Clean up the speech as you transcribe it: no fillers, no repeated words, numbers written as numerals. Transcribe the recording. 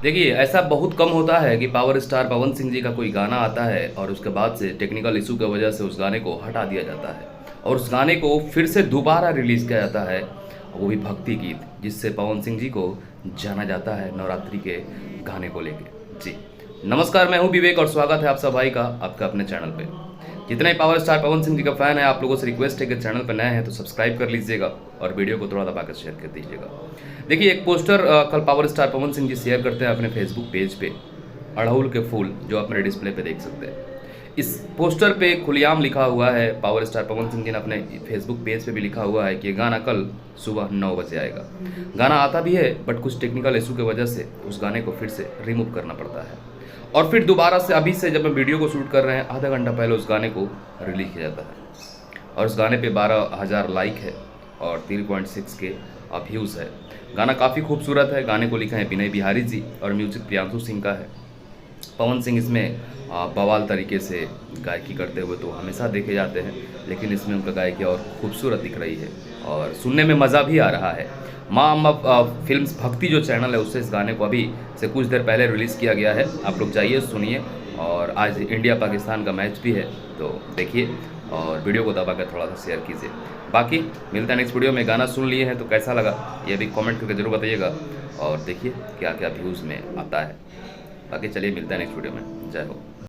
देखिए, ऐसा बहुत कम होता है कि पावर स्टार पवन सिंह जी का कोई गाना आता है और उसके बाद से टेक्निकल इशू की वजह से उस गाने को हटा दिया जाता है और उस गाने को फिर से दोबारा रिलीज़ किया जाता है, वो भी भक्ति गीत, जिससे पवन सिंह जी को जाना जाता है नवरात्रि के गाने को लेके। जी नमस्कार, मैं हूं विवेक और स्वागत है आप सब भाई का आपका अपने चैनल पे। जितने ही पावर स्टार पवन सिंह जी का फैन है, आप लोगों से रिक्वेस्ट है कि चैनल पर नए हैं तो सब्सक्राइब कर लीजिएगा और वीडियो को थोड़ा दबाकर शेयर कर दीजिएगा। देखिए, एक पोस्टर कल power star Pawan Singh ji share करते हैं अपने फेसबुक पेज पे, अड़हुल के फूल, जो अपने डिस्प्ले पे देख सकते हैं। इस पोस्टर पे खुलेआम लिखा हुआ है, पावर स्टार पवन सिंह जी ने अपने फेसबुक पेज पे भी लिखा हुआ है कि ये गाना कल सुबह 9 बजे आएगा। गाना आता भी है बट कुछ टेक्निकल इशू की वजह से उस गाने को फिर से रिमूव करना पड़ता है और फिर दोबारा से अभी से जब हम वीडियो को शूट कर रहे हैं आधा घंटा पहले उस गाने को रिलीज किया जाता है और उस गाने पे 12,000 लाइक है और 3.6 के व्यूज़ है। गाना काफ़ी खूबसूरत है। गाने को लिखा है विनय बिहारी जी और म्यूजिक प्रियांशु सिंह का है। पवन सिंह इसमें बवाल तरीके से गायकी करते हुए तो हमेशा देखे जाते हैं, लेकिन इसमें उनका गायकी और खूबसूरत दिख रही है और सुनने में मज़ा भी आ रहा है। माँ अम्मा फिल्म्स भक्ति जो चैनल है उससे इस गाने को अभी से कुछ देर पहले रिलीज़ किया गया है। आप लोग जाइए, सुनिए। और आज इंडिया पाकिस्तान का मैच भी है तो देखिए और वीडियो को दबा कर थोड़ा सा शेयर कीजिए। बाकी मिलता है नेक्स्ट वीडियो में। गाना सुन लिए हैं तो कैसा लगा ये भी कमेंट करके जरूर बताइएगा और देखिए क्या क्या व्यूज़ में आता है। बाकी चलिए मिलता है नेक्स्ट वीडियो में। जय हो।